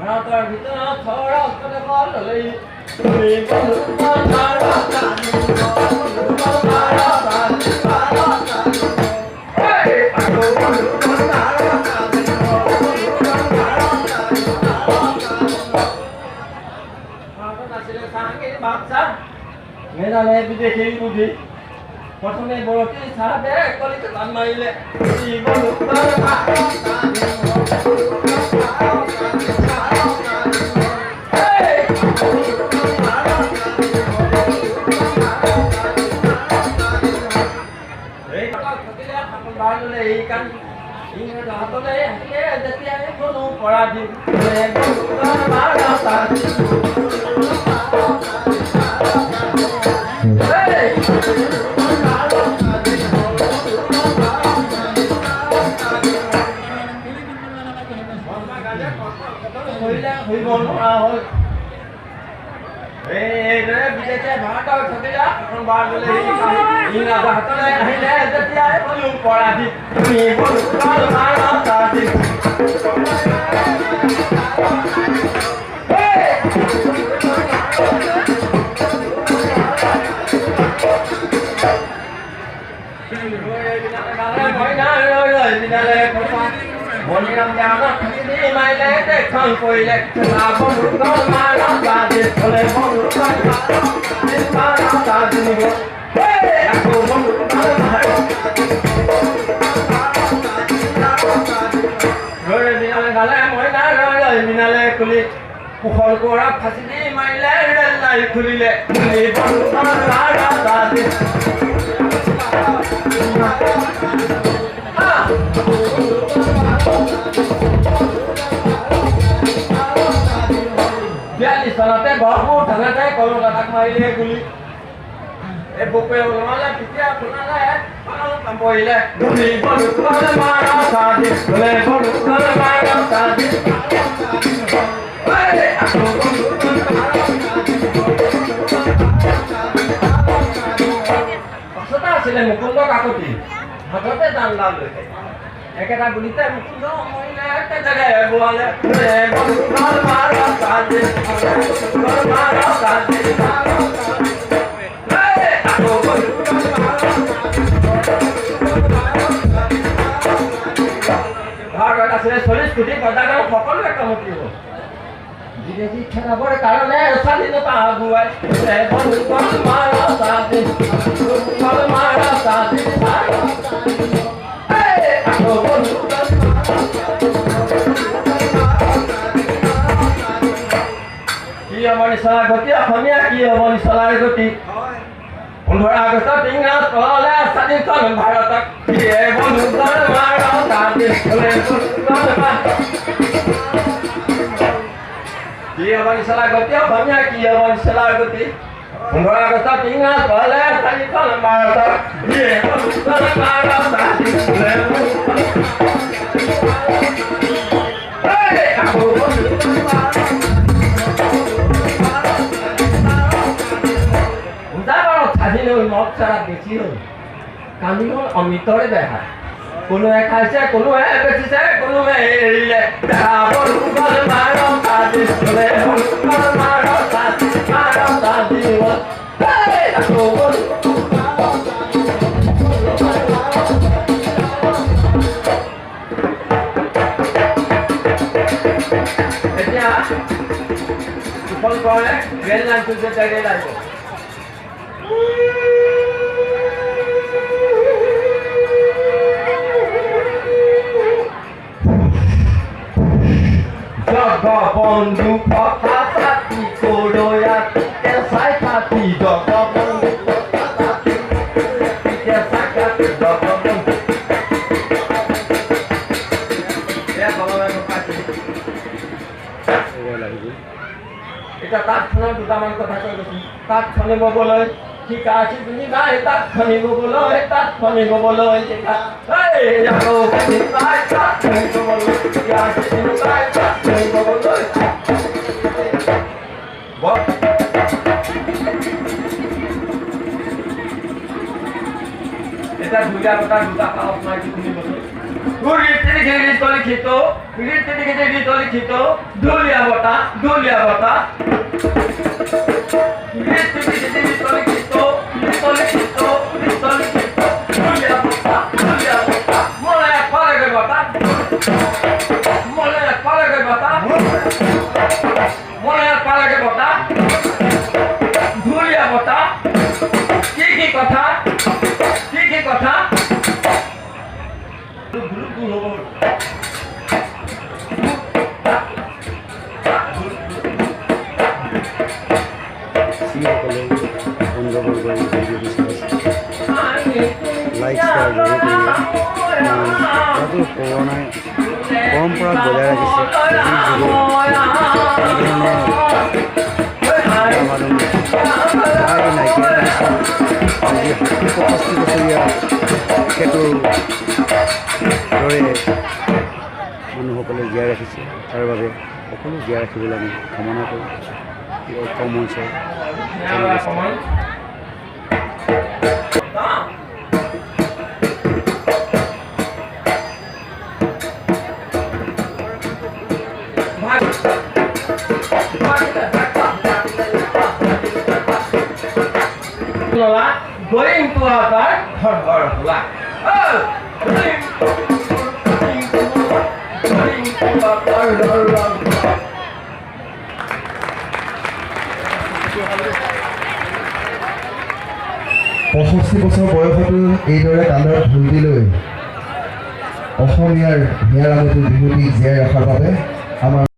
ভাৰতৰ ভিতৰত মেঘালয় বিদেশী বুদ্ধি প্ৰথমে বৰতি চাহে কলিত গান মাৰিলে কুশল কৰা ফাঁচি দি মাৰিলে ৰেল লাইন খুলিলে চনতে গহপুৰ থানাতে কলকাতাক মাৰিলে গুলি এই বুকে ওলালে পিঠিয়া শুনালে পৰিলে আছিলে মুকুন্দ কাকতি হাততে জানডাল লৈ একেটা গুলিতে মুকুন্দ মৰিলে জেগাই বোৱালে ভাৰত আছিলে 40 কোটি প্ৰজাৰৰ সকলোৱে কামতি হ'ল বিদেশী খেলাবৰ কাৰণে স্বাধীনতা আগুৱাই কি অমনি চলা গতি অসমীয়া কি অমনি চলাৰ গতি 15 আগষ্টত ইংৰাজ পলালে স্বাধীনখন ভাৰতক কি আমনি চলা গতি অসমীয়া কি আমনি চলা গতি 15 আগষ্টত ইংৰাজ পঢ়ালে চাৰিখন ভাৰতত মদ চাৰা বেছি হ'ল কালি হ'ল অমৃতৰে দেখা কোনোৱে খাইছে কোনোৱে বেচিছে কোনোৱে এৰিলে এতিয়া কুশল কৰে ৰেল লাইনটো যে ৰেল আহিব জগবন্ধু কথা পাতি কৰয়াত কেঁচাই পাতি জগবন্ধু কথা পাতি কেঁচাই পাতি জগবন্ধু এটা তাৎক্ষণিক দুটামান কথা কৈ গৈছো তাৎক্ষণিক হ'বলৈ শিকা আছে তুমি নাই তাৎক্ষণিক হ'বলৈ তাৎক্ষণিক হ'বলৈ শিকা এটা দুটা কথা দুটা পালক নাই শুনিবলৈ লিখিত ঢুলীয়া বতা কি কথা পৰম্পৰা বজাই ৰাখিছে তেখেতৰ দৰে মানুহসকলে জীয়াই ৰাখিছে তাৰ বাবে সকলো জীয়াই ৰাখিবলৈ আমি কামনা কৰোঁ ঐক্য মঞ্চৰ going to our পঁয়ষষ্ঠি বছৰ বয়সতো এইদৰে কাণৰ ঢুলি লৈ অসমীয়াৰ হিয়াৰ আমঠু বিহুটি জীয়াই ৰখাৰ বাবে আমাৰ